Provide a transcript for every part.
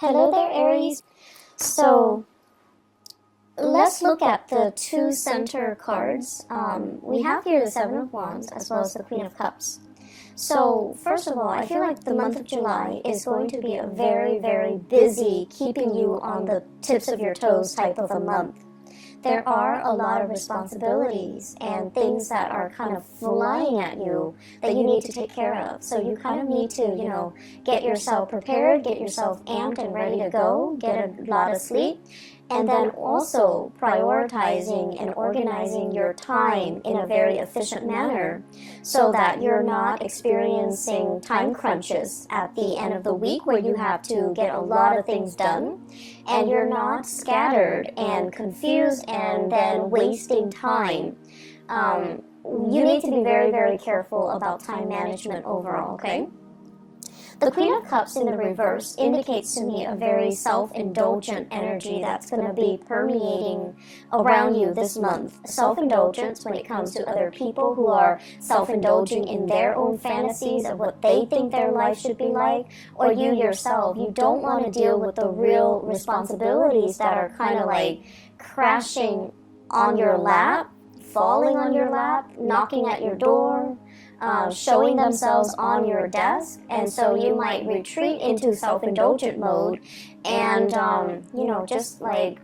Hello there, Aries. So let's look at the two center cards. We have here the Seven of Wands as well as the Queen of Cups. So first of all, I feel like the month of July is going to be a very, very busy, keeping you on the tips of your toes type of a month. There are a lot of responsibilities and things that are kind of flying at you that you need to take care of. So you kind of need to, get yourself prepared, get yourself amped and ready to go, get a lot of sleep, and then also prioritizing and organizing your time in a very efficient manner so that you're not experiencing time crunches at the end of the week where you have to get a lot of things done and you're not scattered and confused and then wasting time. You need to be very, very careful about time management overall, okay? The Queen of Cups in the reverse indicates to me a very self-indulgent energy that's going to be permeating around you this month. Self-indulgence when it comes to other people who are self-indulging in their own fantasies of what they think their life should be like, or you yourself. You don't want to deal with the real responsibilities that are kind of like crashing on your lap, falling on your lap, knocking at your door, showing themselves on your desk, and so you might retreat into self-indulgent mode and, just like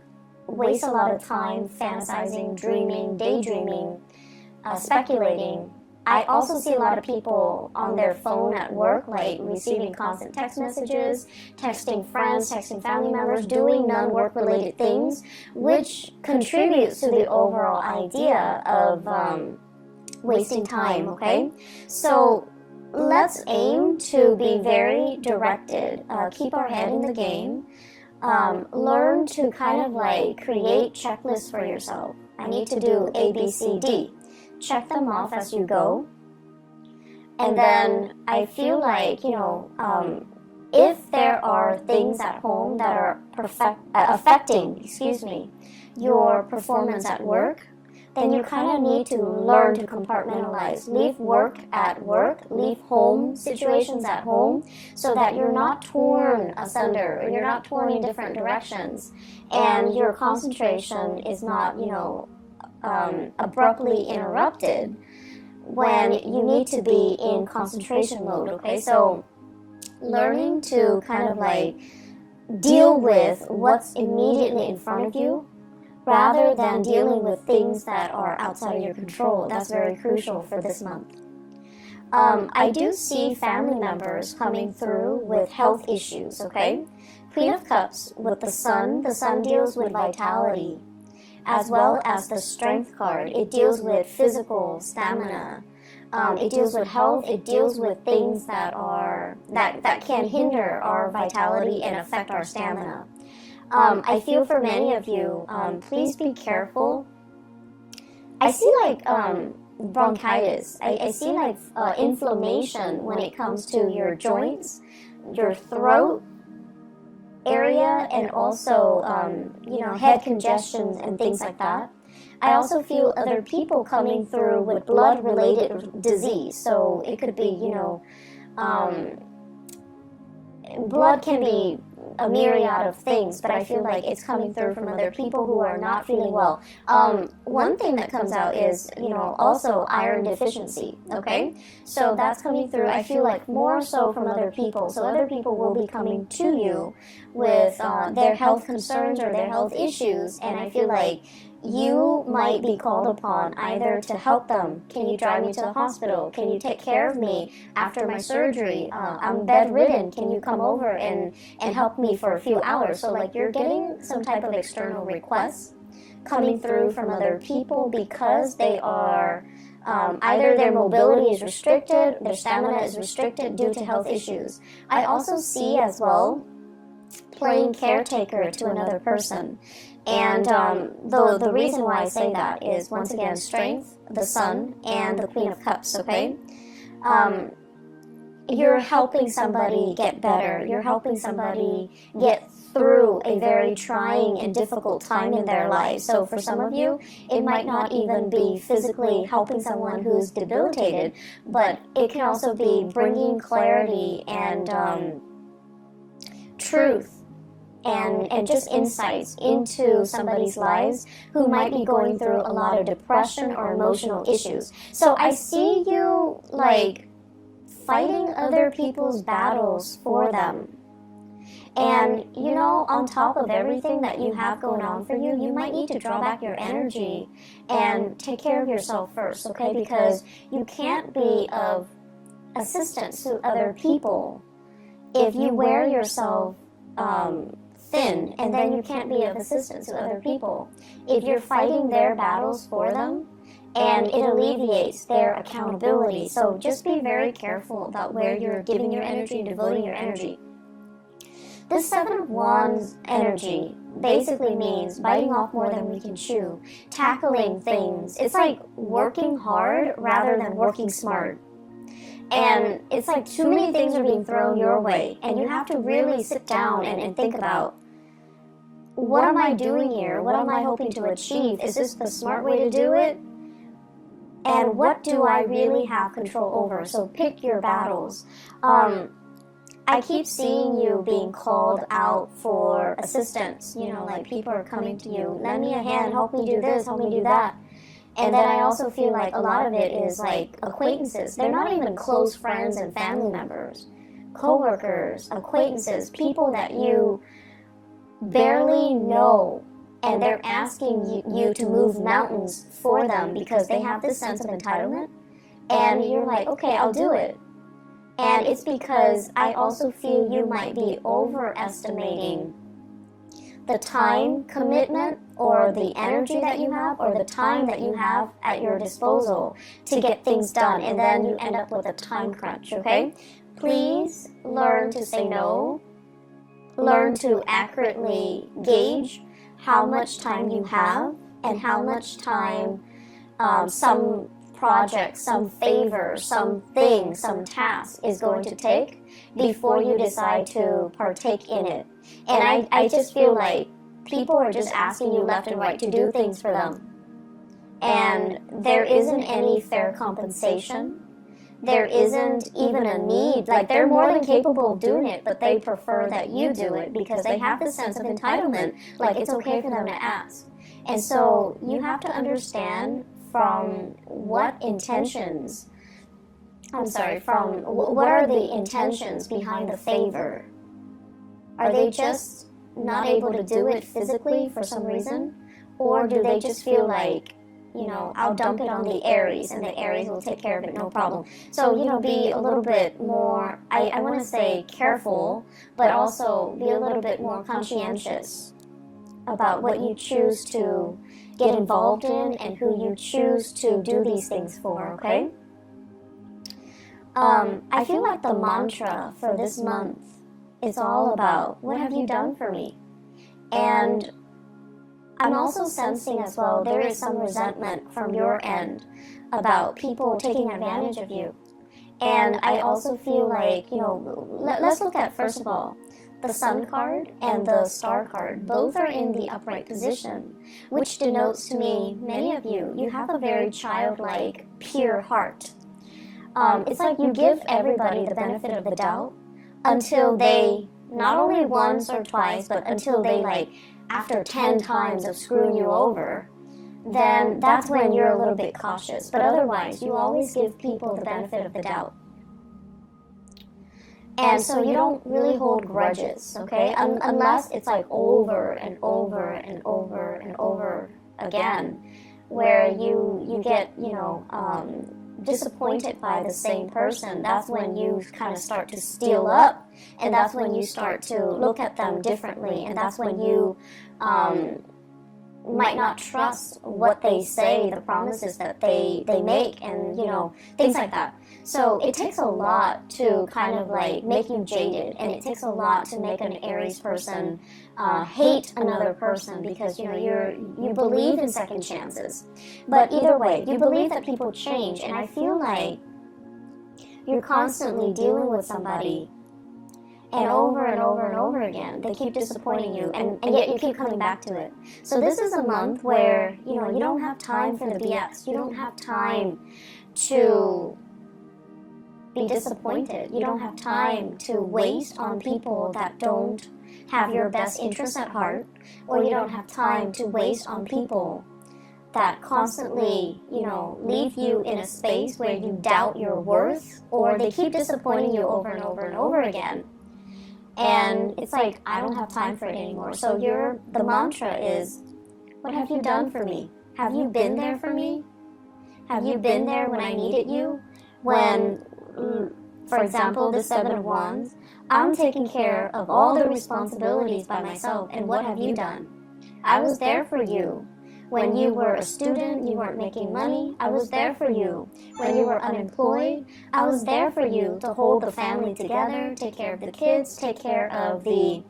waste a lot of time fantasizing, dreaming, daydreaming, speculating. I also see a lot of people on their phone at work, like receiving constant text messages, texting friends, texting family members, doing non-work related things, which contributes to the overall idea of wasting time, okay? So let's aim to be very directed, keep our head in the game, learn to kind of like create checklists for yourself. I need to do A, B, C, D. Check them off as you go. And then I feel like, if there are things at home that are affecting your performance at work, then you kind of need to learn to compartmentalize. Leave work at work, leave home situations at home, so that you're not torn asunder, or you're not torn in different directions, and your concentration is not, abruptly interrupted when you need to be in concentration mode, okay? So learning to kind of like deal with what's immediately in front of you, rather than dealing with things that are outside of your control. That's very crucial for this month. I do see family members coming through with health issues, okay? Queen of Cups with the Sun deals with vitality, as well as the Strength card. It deals with physical stamina. It deals with health. It deals with things that can hinder our vitality and affect our stamina. I feel for many of you, please be careful. I see like bronchitis. I see like inflammation when it comes to your joints, your throat area, and also, head congestions and things like that. I also feel other people coming through with blood-related disease. So it could be, blood can be a myriad of things, but I feel like it's coming through from other people who are not feeling well. One thing that comes out is, also iron deficiency, okay? So that's coming through, I feel like, more so from other people. So other people will be coming to you with their health concerns or their health issues, and I feel like you might be called upon either to help them. Can you drive me to the hospital? Can you take care of me after my surgery? I'm bedridden. Can you come over and help me for a few hours? So like you're getting some type of external requests coming through from other people because they are either their mobility is restricted, their stamina is restricted due to health issues. I also see as well playing caretaker to another person. And the reason why I say that is, once again, Strength, the Sun, and the Queen of Cups, okay? You're helping somebody get better. You're helping somebody get through a very trying and difficult time in their life. So for some of you, it might not even be physically helping someone who's debilitated, but it can also be bringing clarity and truth and just insights into somebody's lives who might be going through a lot of depression or emotional issues. So I see you like fighting other people's battles for them. And, you know, on top of everything that you have going on for you, you might need to draw back your energy and take care of yourself first, okay? Because you can't be of assistance to other people if you wear yourself thin, and then you can't be of assistance to other people. If you're fighting their battles for them, and it alleviates their accountability. So just be very careful about where you're giving your energy and devoting your energy. This Seven of Wands energy basically means biting off more than we can chew, tackling things. It's like working hard rather than working smart. And it's like too many things are being thrown your way, and you have to really sit down and think about, what am I doing here? What am I hoping to achieve? Is this the smart way to do it? And what do I really have control over? So pick your battles. I keep seeing you being called out for assistance. You know, like people are coming to you, lend me a hand, help me do this, help me do that. And then I also feel like a lot of it is like acquaintances. They're not even close friends and family members. Co-workers, acquaintances, people that you barely know. And they're asking you to move mountains for them because they have this sense of entitlement. And you're like, okay, I'll do it. And it's because I also feel you might be overestimating the time commitment or the energy that you have or the time that you have at your disposal to get things done. And then you end up with a time crunch, okay? Please learn to say no. Learn to accurately gauge how much time you have and how much time some project, some favor, something, some task is going to take before you decide to partake in it. And I just feel like people are just asking you left and right to do things for them. And there isn't any fair compensation. There isn't even a need. Like, they're more than capable of doing it, but they prefer that you do it because they have this sense of entitlement. Like, it's okay for them to ask. And so you have to understand from what intentions, what are the intentions behind the favor? Are they just not able to do it physically for some reason? Or do they just feel like, you know, I'll dump it on the Aries and the Aries will take care of it, no problem. So, you know, be a little bit more, I want to say careful, but also be a little bit more conscientious about what you choose to get involved in and who you choose to do these things for, okay? I feel like the mantra for this month is all about, what have you done for me? And I'm also sensing as well, there is some resentment from your end about people taking advantage of you. And I also feel like, you know, let's look at, first of all, the Sun card and the Star card. Both are in the upright position, which denotes to me, many of you, you have a very childlike, pure heart. It's like you give everybody the benefit of the doubt until they, not only once or twice, but until they, like, after 10 times of screwing you over, then that's when you're a little bit cautious. But otherwise, you always give people the benefit of the doubt. And so you don't really hold grudges, okay? Unless it's like over and over and over and over again, where you get, you know, disappointed by the same person. That's when you kind of start to steel up, and that's when you start to look at them differently, and that's when you might not trust what they say, the promises that they make, and, you know, things like that. So it takes a lot to kind of like make you jaded, and it takes a lot to make an Aries person hate another person, because, you know, you believe in second chances. But either way, you believe that people change, and I feel like you're constantly dealing with somebody, and over and over and over again, they keep disappointing you, and yet you keep coming back to it. So this is a month where, you know, you don't have time for the BS. You don't have time to be disappointed. You don't have time to waste on people that don't have your best interests at heart, or you don't have time to waste on people that constantly, leave you in a space where you doubt your worth, or they keep disappointing you over and over and over again. And it's like, I don't have time for it anymore. So the mantra is, what have you done for me? Have you been there for me? Have you been there when I needed you? When, for example, the Seven of Wands, I'm taking care of all the responsibilities by myself, and what have you done? I was there for you. When you were a student, you weren't making money, I was there for you. When you were unemployed, I was there for you to hold the family together, take care of the kids, take care of the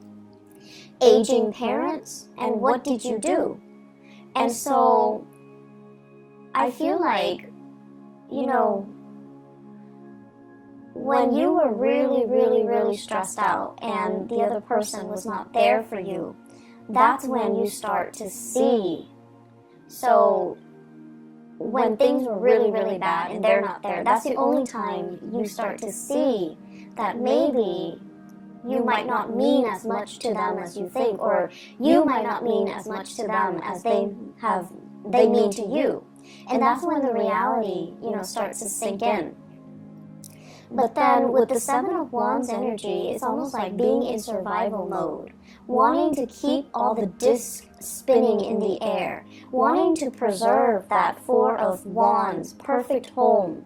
aging parents, and what did you do? And so, I feel like, when you were really, really, really stressed out and the other person was not there for you, that's when you start to see. So when things were really, really bad and they're not there, that's the only time you start to see that maybe you might not mean as much to them as you think, or you might not mean as much to them as they mean to you. And that's when the reality, starts to sink in. But then with the Seven of Wands energy, it's almost like being in survival mode, wanting to keep all the discs spinning in the air, wanting to preserve that Four of Wands, perfect home,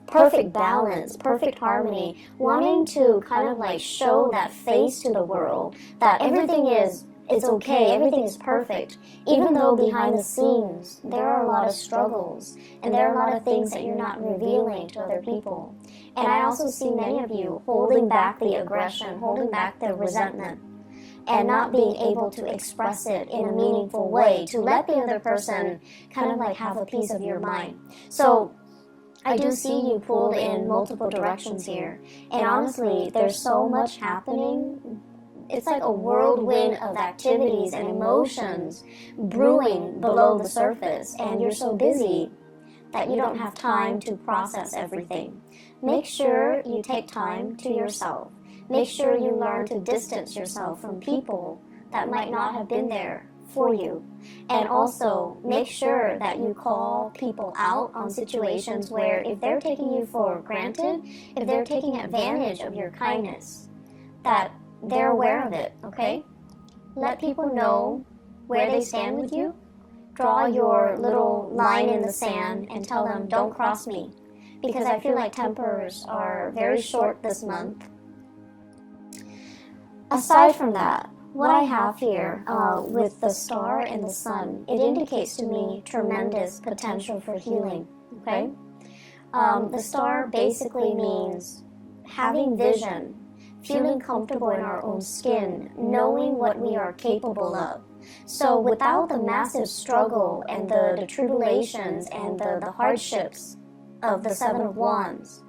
perfect balance, perfect harmony, wanting to kind of like show that face to the world, that everything is it's okay, everything is perfect, even though behind the scenes there are a lot of struggles and there are a lot of things that you're not revealing to other people. And I also see many of you holding back the aggression, holding back the resentment, and not being able to express it in a meaningful way to let the other person kind of like have a piece of your mind. So I do see you pulled in multiple directions here, and honestly, there's so much happening. It's like a whirlwind of activities and emotions brewing below the surface, and you're so busy that you don't have time to process everything. Make sure you take time to yourself. Make sure you learn to distance yourself from people that might not have been there for you. And also, make sure that you call people out on situations where if they're taking you for granted, if they're taking advantage of your kindness, that they're aware of it, okay? Let people know where they stand with you. Draw your little line in the sand and tell them, don't cross me. Because I feel like tempers are very short this month. Aside from that, what I have here with the star and the sun, it indicates to me tremendous potential for healing, okay? The star basically means having vision, feeling comfortable in our own skin, knowing what we are capable of. So without the massive struggle and the tribulations and the hardships of the Seven of Wands,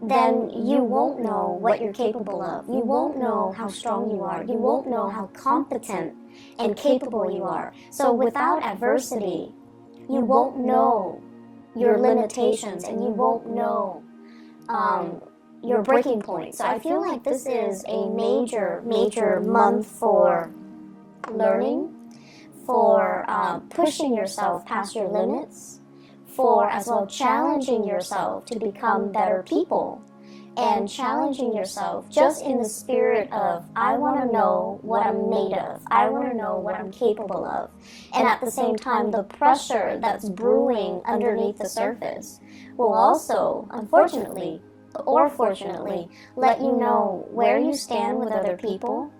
then you won't know what you're capable of. You won't know how strong you are. You won't know how competent and capable you are. So without adversity, you won't know your limitations and you won't know your breaking point. So I feel like this is a major, major month for learning, for pushing yourself past your limits, for as well challenging yourself to become better people, and challenging yourself just in the spirit of, I want to know what I'm made of, I want to know what I'm capable of. And at the same time, the pressure that's brewing underneath the surface will also, unfortunately, or fortunately, let you know where you stand with other people.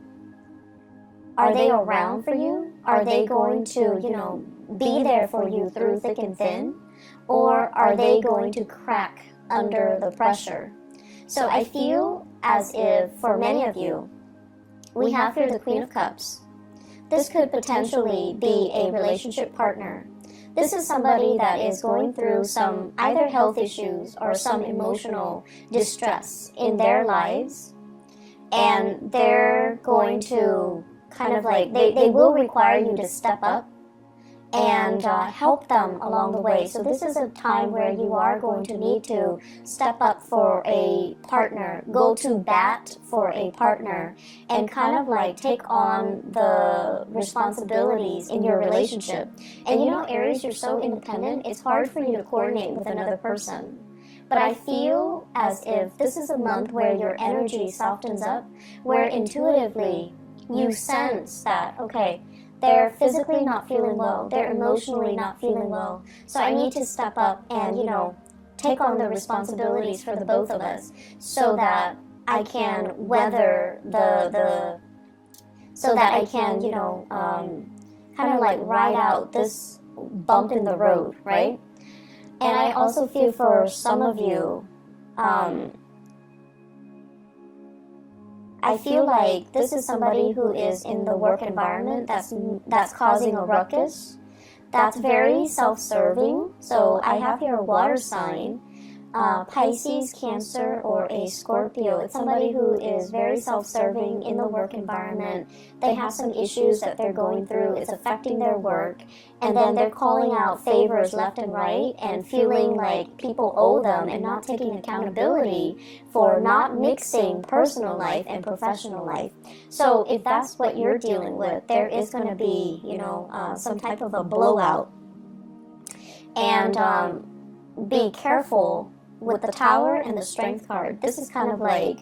Are they around for you? Are they going to, be there for you through thick and thin? Or are they going to crack under the pressure? So I feel as if, for many of you, we have here the Queen of Cups. This could potentially be a relationship partner. This is somebody that is going through some either health issues or some emotional distress in their lives, and they're going to kind of like, they will require you to step up and help them along the way. So this is a time where you are going to need to step up for a partner, go to bat for a partner, and kind of like take on the responsibilities in your relationship. And you know, Aries, you're so independent, it's hard for you to coordinate with another person. But I feel as if this is a month where your energy softens up, where intuitively you sense that, okay, they're physically not feeling well, they're emotionally not feeling well, so I need to step up and, you know, take on the responsibilities for the both of us so that I can weather so that I can, you know, kind of like ride out this bump in the road, right? And I also feel for some of you, I feel like this is somebody who is in the work environment that's causing a ruckus. That's very self-serving. So I have here a water sign, Pisces, Cancer, or a Scorpio. It's somebody who is very self-serving in the work environment. They have some issues that they're going through. It's affecting their work. And then they're calling out favors left and right and feeling like people owe them and not taking accountability for not mixing personal life and professional life. So if that's what you're dealing with, there is going to be, you know, some type of a blowout. And be careful with the Tower and the Strength card. This is kind of like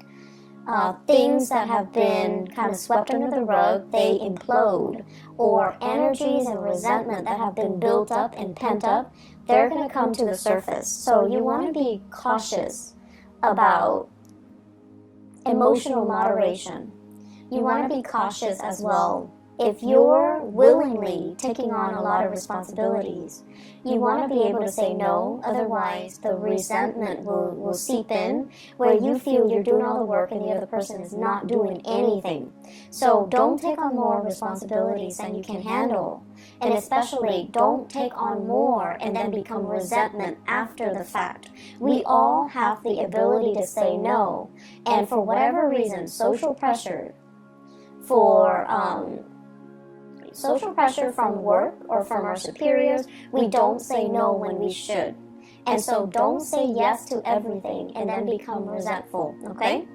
things that have been kind of swept under the rug, they implode, or energies and resentment that have been built up and pent up, they're going to come to the surface. So you want to be cautious about emotional moderation. You want to be cautious as well. If you're willingly taking on a lot of responsibilities, you want to be able to say no, otherwise the resentment will seep in where you feel you're doing all the work and the other person is not doing anything. So don't take on more responsibilities than you can handle. And especially don't take on more and then become resentment after the fact. We all have the ability to say no. And for whatever reason, social pressure from work or from our superiors, we don't say no when we should. And so don't say yes to everything and then become resentful, okay?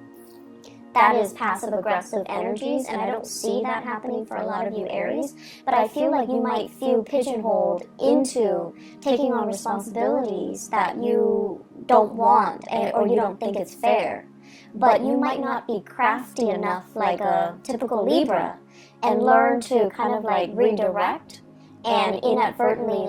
That is passive-aggressive energies, and I don't see that happening for a lot of you Aries, but I feel like you might feel pigeonholed into taking on responsibilities that you don't want or you don't think it's fair. But you might not be crafty enough like a typical Libra and learn to kind of like redirect and inadvertently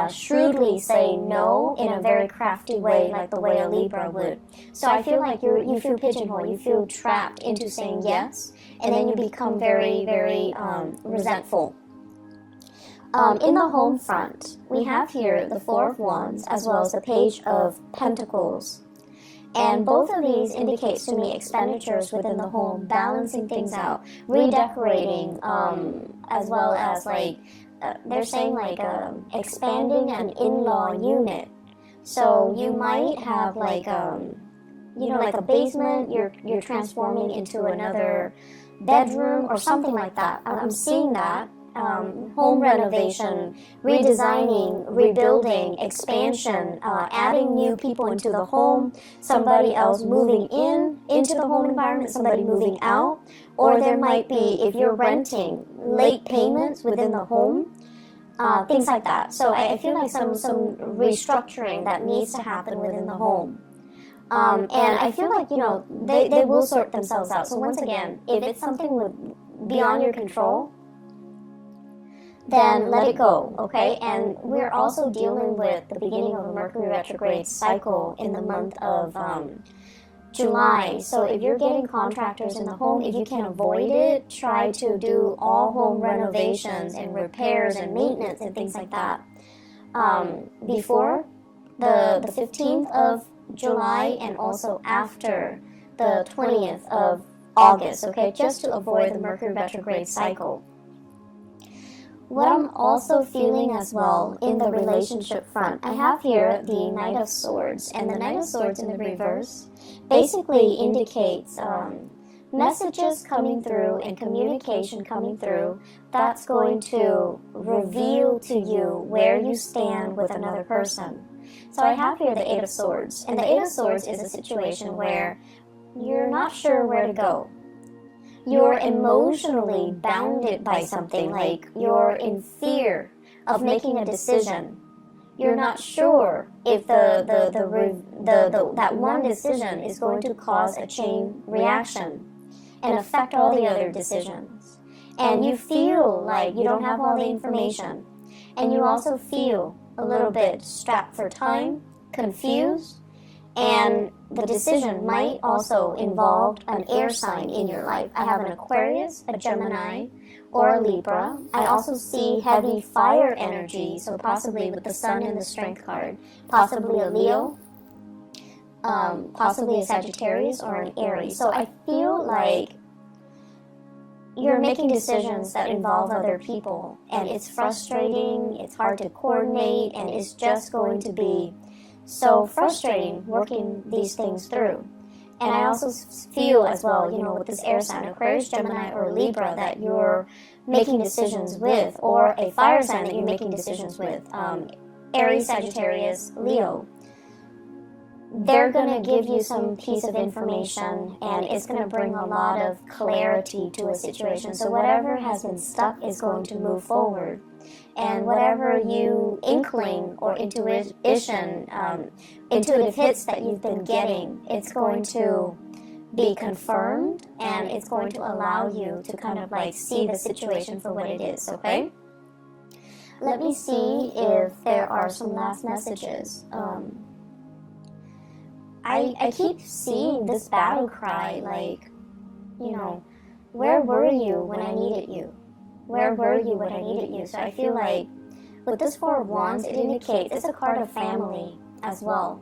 shrewdly say no in a very crafty way, like the way a Libra would. So I feel like you feel pigeonholed, you feel trapped into saying yes, and then you become very, very resentful. In the home front, we have here the Four of Wands as well as the Page of Pentacles. And both of these indicates to me expenditures within the home, balancing things out, redecorating, as well as like, they're saying like expanding an in-law unit. So you might have like, you know, like a basement, you're transforming into another bedroom or something like that. I'm seeing that. Home renovation, redesigning, rebuilding, expansion, adding new people into the home, somebody else moving into the home environment, somebody moving out, or there might be, if you're renting, late payments within the home, things like that. So I feel like some restructuring that needs to happen within the home. And I feel like, you know, they will sort themselves out. So once again, if it's something beyond your control, then let it go, okay? And we're also dealing with the beginning of a Mercury retrograde cycle in the month of July. So if you're getting contractors in the home, if you can avoid it, try to do all home renovations and repairs and maintenance and things like that before the 15th of July and also after the 20th of August, okay? Just to avoid the Mercury retrograde cycle. What I'm also feeling as well in the relationship front, I have here the Knight of Swords, and the Knight of Swords in the reverse basically indicates messages coming through and communication coming through that's going to reveal to you where you stand with another person. So I have here the Eight of Swords, and the Eight of Swords is a situation where you're not sure where to go. You're emotionally bounded by something, like you're in fear of making a decision. You're not sure if that one decision is going to cause a chain reaction and affect all the other decisions. And you feel like you don't have all the information. And you also feel a little bit strapped for time, confused, and the decision might also involve an air sign in your life. I have an Aquarius, a Gemini, or a Libra. I also see heavy fire energy, so possibly with the Sun in the Strength card, possibly a Leo, possibly a Sagittarius, or an Aries. So I feel like you're making decisions that involve other people, and it's frustrating, it's hard to coordinate, and it's just going to be so frustrating working these things through. And I also feel as well, with this air sign, Aquarius, Gemini, or Libra, that you're making decisions with, or a fire sign that you're making decisions with, Aries, Sagittarius, Leo. They're going to give you some piece of information, and it's going to bring a lot of clarity to a situation. So whatever has been stuck is going to move forward. And whatever you inkling or intuitive hits that you've been getting, it's going to be confirmed, and it's going to allow you to kind of like see the situation for what it is, okay? Let me see if there are some last messages. I keep seeing this battle cry, like, where were you when I needed you? Where were you when I needed you? So I feel like with this Four of Wands, it indicates it's a card of family as well.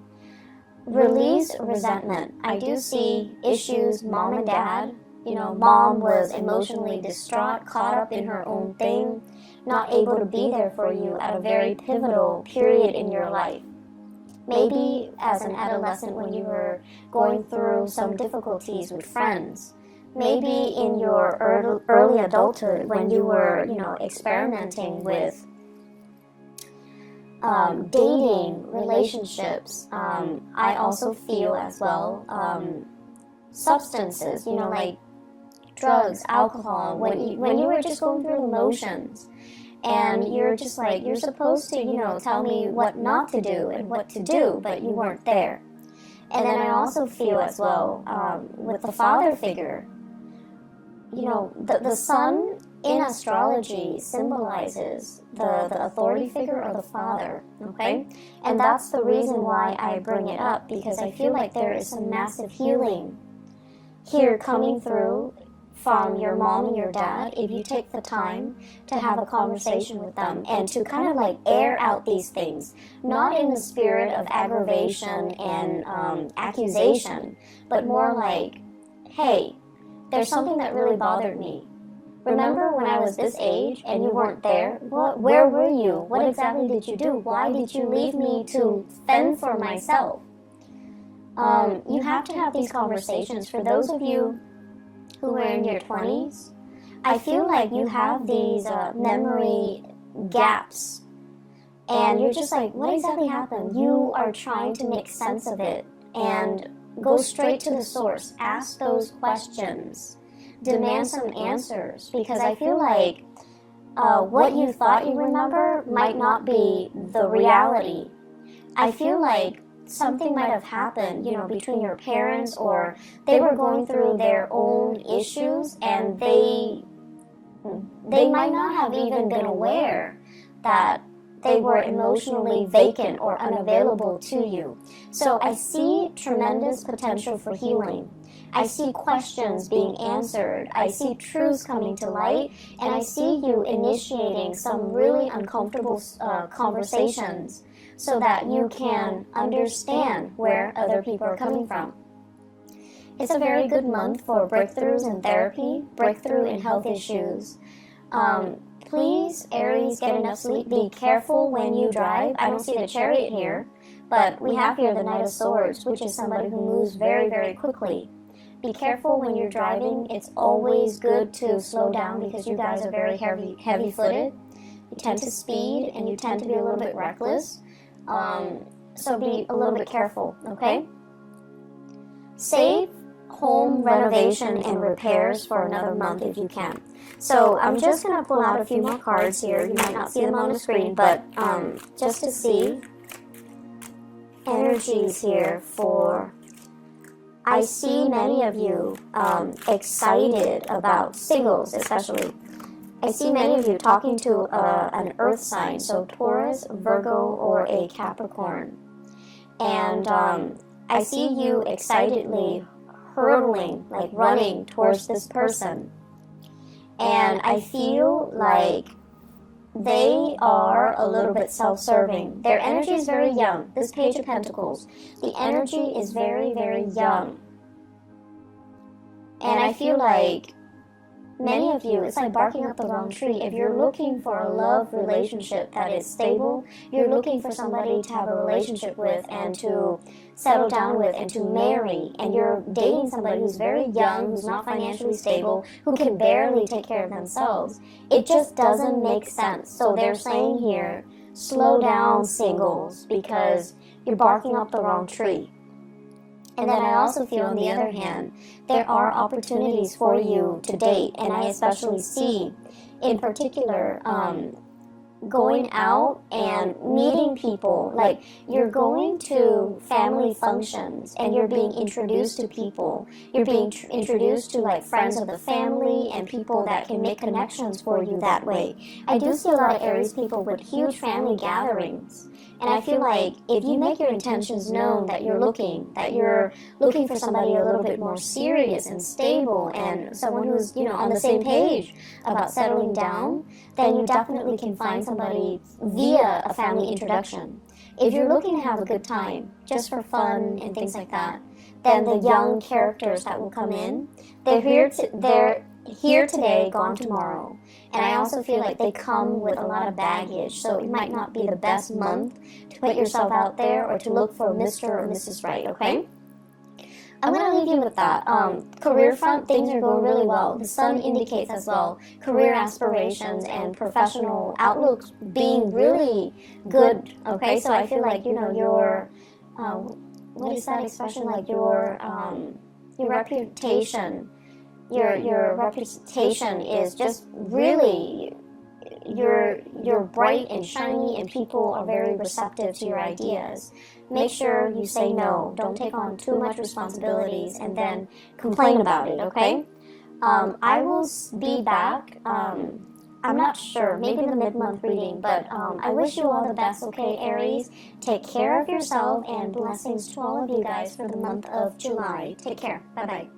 Release resentment. I do see issues, mom and dad. Mom was emotionally distraught, caught up in her own thing, not able to be there for you at a very pivotal period in your life. Maybe as an adolescent when you were going through some difficulties with friends. Maybe in your early adulthood when you were, experimenting with dating, relationships. I also feel as well substances, like drugs, alcohol, when you were just going through the motions. And you're just like, you're supposed to, tell me what not to do and what to do, but you weren't there. And then I also feel as well with the father figure, the sun in astrology symbolizes the authority figure of the father, okay? And that's the reason why I bring it up, because I feel like there is some massive healing here coming through from your mom and your dad if you take the time to have a conversation with them and to kind of like air out these things, not in the spirit of aggravation and accusation, but more like, hey, there's something that really bothered me. Remember when I was this age and you weren't there? Where were you? What exactly did you do? Why did you leave me to fend for myself? You have to have these conversations. For those of you who are in your 20s, I feel like you have these memory gaps, and you're just like, what exactly happened? You are trying to make sense of it and go straight to the source. Ask those questions. Demand some answers, because I feel like what you thought you remember might not be the reality. I feel like something might have happened, between your parents, or they were going through their own issues, and they might not have even been aware that they were emotionally vacant or unavailable to you. So I see tremendous potential for healing. I see questions being answered. I see truths coming to light, and I see you initiating some really uncomfortable conversations, so that you can understand where other people are coming from. It's a very good month for breakthroughs in therapy, breakthrough in health issues. Please, Aries, get enough sleep. Be careful when you drive. I don't see the Chariot here, but we have here the Knight of Swords, which is somebody who moves very, very quickly. Be careful when you're driving. It's always good to slow down because you guys are very heavy-footed. You tend to speed and you tend to be a little bit reckless. So be a little bit careful, okay? Save home renovation and repairs for another month if you can. So I'm just going to pull out a few more cards here. You might not see them on the screen, but just to see energies here for... I see many of you excited about singles, especially. I see many of you talking to an earth sign, so Taurus, Virgo, or a Capricorn. And I see you excitedly hurtling, like running towards this person. And I feel like they are a little bit self-serving. Their energy is very young. This Page of Pentacles, the energy is very, very young. And I feel like many of you, it's like barking up the wrong tree. If you're looking for a love relationship that is stable, you're looking for somebody to have a relationship with and to settle down with and to marry, and you're dating somebody who's very young, who's not financially stable, who can barely take care of themselves, it just doesn't make sense. So they're saying here, slow down, singles, because you're barking up the wrong tree. And then I also feel, on the other hand, there are opportunities for you to date, and I especially see, in particular, going out and meeting people. Like, you're going to family functions, and you're being introduced to people. You're being introduced to, like, friends of the family and people that can make connections for you that way. I do see a lot of Aries people with huge family gatherings. And I feel like if you make your intentions known that you're looking for somebody a little bit more serious and stable and someone who's, on the same page about settling down, then you definitely can find somebody via a family introduction. If you're looking to have a good time, just for fun and things like that, then the young characters that will come in, they're here today, gone tomorrow. And I also feel like they come with a lot of baggage, so it might not be the best month to put yourself out there or to look for Mr. or Mrs. Right, okay? I'm going to leave you with that. Career front, things are going really well. The sun indicates as well career aspirations and professional outlooks being really good, okay? So I feel like, your, what is that expression? Like your reputation. Your reputation is just really, you're bright and shiny, and people are very receptive to your ideas. Make sure you say no. Don't take on too much responsibilities and then complain about it, okay? I will be back. I'm not sure, maybe the mid-month reading, but I wish you all the best, okay, Aries? Take care of yourself, and blessings to all of you guys for the month of July. Take care. Bye-bye.